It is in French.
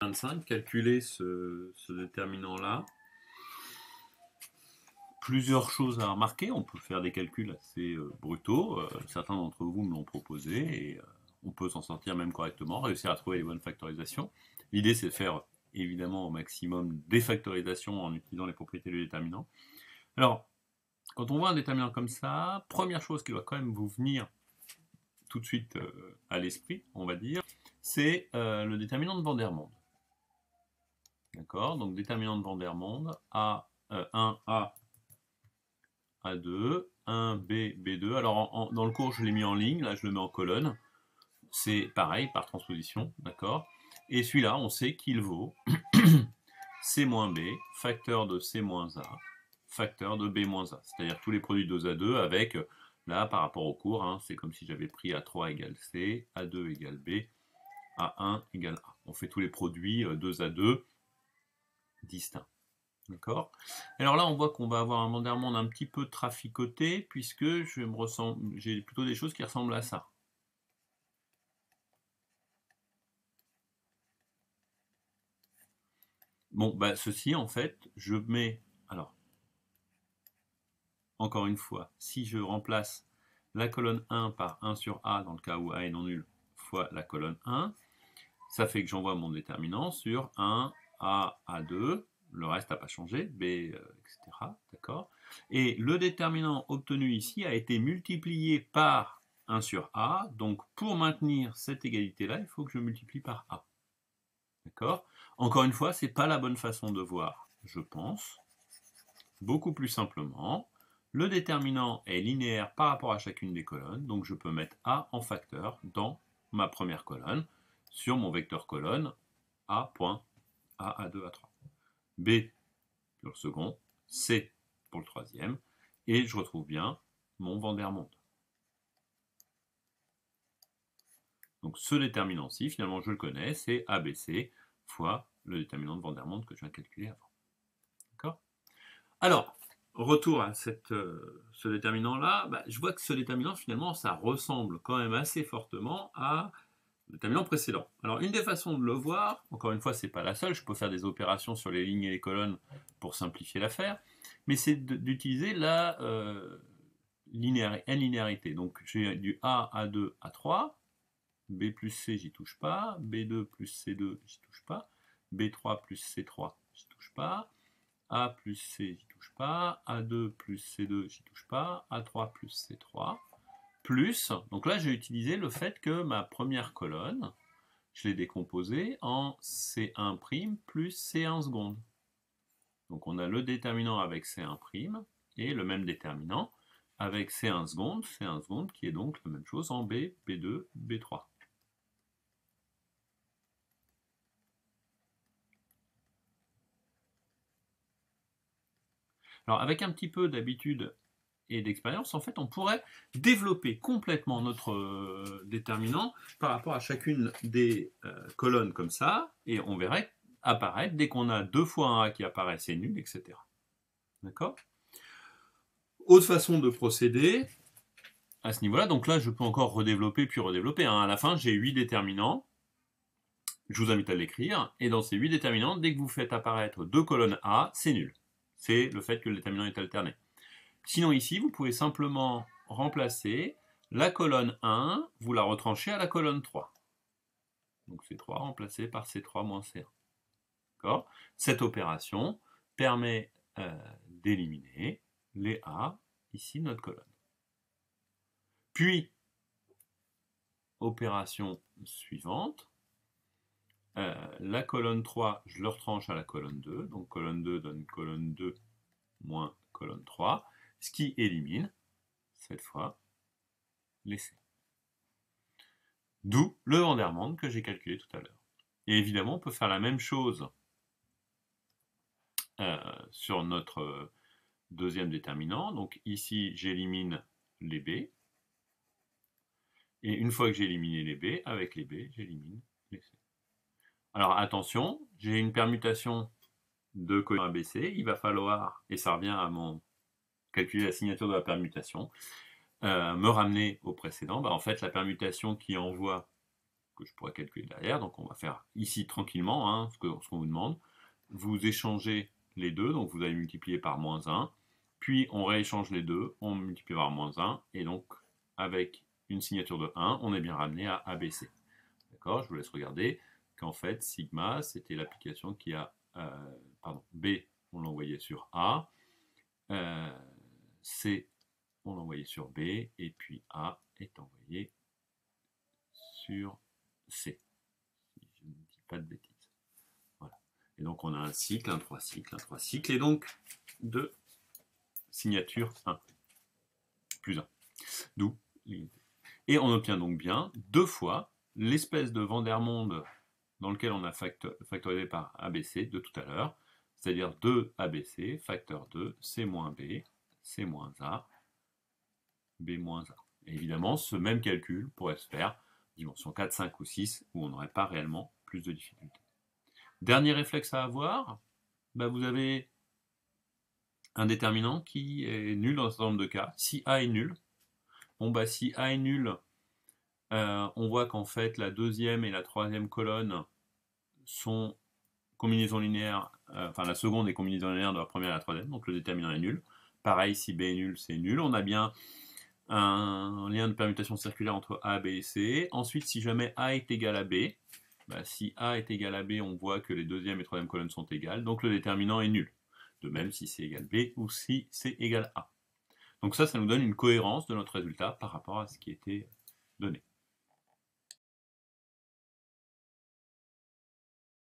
25, calculer ce déterminant-là. Plusieurs choses à remarquer, on peut faire des calculs assez brutaux, certains d'entre vous me l'ont proposé, et on peut s'en sortir même correctement, réussir à trouver les bonnes factorisations. L'idée c'est de faire évidemment au maximum des factorisations en utilisant les propriétés du déterminant. Alors, quand on voit un déterminant comme ça, première chose qui doit quand même vous venir tout de suite à l'esprit, on va dire, c'est le déterminant de Vandermonde. D'accord? Donc déterminant de Vandermonde, A1, A, A2, 1B, B2. Alors dans le cours je l'ai mis en ligne, là je le mets en colonne. C'est pareil par transposition, d'accord? Et celui-là on sait qu'il vaut C-B, facteur de C-A, facteur de B-A. C'est-à-dire tous les produits 2 à 2 avec, là par rapport au cours, hein, c'est comme si j'avais pris A3 égale C, A2 égale B, A1 égale A. On fait tous les produits 2 à 2 distincts. D'accord. Alors là, on voit qu'on va avoir un Vandermonde un petit peu traficoté, puisque j'ai plutôt des choses qui ressemblent à ça. Bon, bah ceci, en fait, je mets... Alors, encore une fois, si je remplace la colonne 1 par 1 sur A, dans le cas où A est non nul, fois la colonne 1, ça fait que j'envoie mon déterminant sur 1, A, A2, le reste n'a pas changé, B, etc. D'accord. Et le déterminant obtenu ici a été multiplié par 1 sur A, donc pour maintenir cette égalité-là, il faut que je multiplie par A. D'accord. Encore une fois, ce n'est pas la bonne façon de voir, je pense. Beaucoup plus simplement, le déterminant est linéaire par rapport à chacune des colonnes, donc je peux mettre A en facteur dans ma première colonne, sur mon vecteur colonne A point, A, A2, A3. B pour le second, C pour le troisième, et je retrouve bien mon Vandermonde. Donc ce déterminant-ci, finalement je le connais, c'est ABC fois le déterminant de Vandermonde que je viens de calculer avant. D'accord? Alors, retour à ce déterminant-là, je vois que ce déterminant, finalement, ça ressemble quand même assez fortement à le déterminant précédent. Alors, une des façons de le voir, encore une fois, c'est pas la seule, je peux faire des opérations sur les lignes et les colonnes pour simplifier l'affaire, mais c'est d'utiliser la linéarité. Donc, j'ai du A, A2, A3, B plus C, j'y touche pas, B2 plus C2, j'y touche pas, B3 plus C3, j'y touche pas, A plus C, j'y touche pas, A2 plus C2, j'y touche pas, A3 plus C3, plus, donc là j'ai utilisé le fait que ma première colonne, je l'ai décomposée en C1' plus C1 seconde. Donc on a le déterminant avec C1' et le même déterminant avec C1 seconde qui est donc la même chose en B, B2, B3. Alors avec un petit peu d'habitude et d'expérience, en fait, on pourrait développer complètement notre déterminant par rapport à chacune des colonnes comme ça, et on verrait apparaître, dès qu'on a 2 fois un A qui apparaît, c'est nul, etc. D'accord? Autre façon de procéder à ce niveau-là, donc là, je peux encore redévelopper, puis redévelopper. Hein. À la fin, j'ai 8 déterminants. Je vous invite à l'écrire. Et dans ces 8 déterminants, dès que vous faites apparaître 2 colonnes A, c'est nul. C'est le fait que le déterminant est alterné. Sinon ici, vous pouvez simplement remplacer la colonne 1, vous la retranchez à la colonne 3. Donc C3 remplacé par C3 moins C1. D'accord ? Cette opération permet d'éliminer les A, ici notre colonne. Puis, opération suivante, la colonne 3, je le retranche à la colonne 2. Donc colonne 2 donne colonne 2 moins colonne 3. Ce qui élimine, cette fois, les C. D'où le Vandermonde que j'ai calculé tout à l'heure. Et évidemment, on peut faire la même chose sur notre deuxième déterminant. Donc ici, j'élimine les B. Et une fois que j'ai éliminé les B, avec les B, j'élimine les C. Alors attention, j'ai une permutation de colonne ABC. Il va falloir, et ça revient à mon calculer la signature de la permutation, me ramener au précédent. En fait, la permutation qui envoie que je pourrais calculer derrière. Donc on va faire ici tranquillement hein, ce qu'on vous demande. Vous échangez les deux, donc vous allez multiplier par moins 1, puis on rééchange les deux, on multiplie par moins 1, et donc avec une signature de 1, on est bien ramené à ABC. D'accord? Je vous laisse regarder qu'en fait, sigma, c'était l'application qui a... pardon, B, on l'envoyait sur A, C, on l'envoyait sur B, et puis A est envoyé sur C. Si je ne dis pas de bêtises. Voilà. Et donc on a un cycle, un 3 cycles, un 3 cycles, et donc de signature 1, plus 1. D'où l'unité. Et on obtient donc bien 2 fois l'espèce de Vandermonde dans lequel on a factorisé par ABC de tout à l'heure, c'est-à-dire 2ABC, facteur 2, C moins B, C moins A, B moins A. Et évidemment, ce même calcul pourrait se faire dimension 4, 5 ou 6, où on n'aurait pas réellement plus de difficultés. Dernier réflexe à avoir, vous avez un déterminant qui est nul dans un certain nombre de cas. Si A est nul, si A est nul, on voit qu'en fait la deuxième et la troisième colonne sont combinaisons linéaires, enfin la seconde est combinaison linéaire de la première et la troisième, donc le déterminant est nul. Pareil, si B est nul, c'est nul. On a bien un lien de permutation circulaire entre A, B et C. Ensuite, si jamais A est égal à B, si A est égal à B, on voit que les deuxième et troisième colonnes sont égales, donc le déterminant est nul. De même si C égale B ou si C égale A. Donc ça nous donne une cohérence de notre résultat par rapport à ce qui était donné.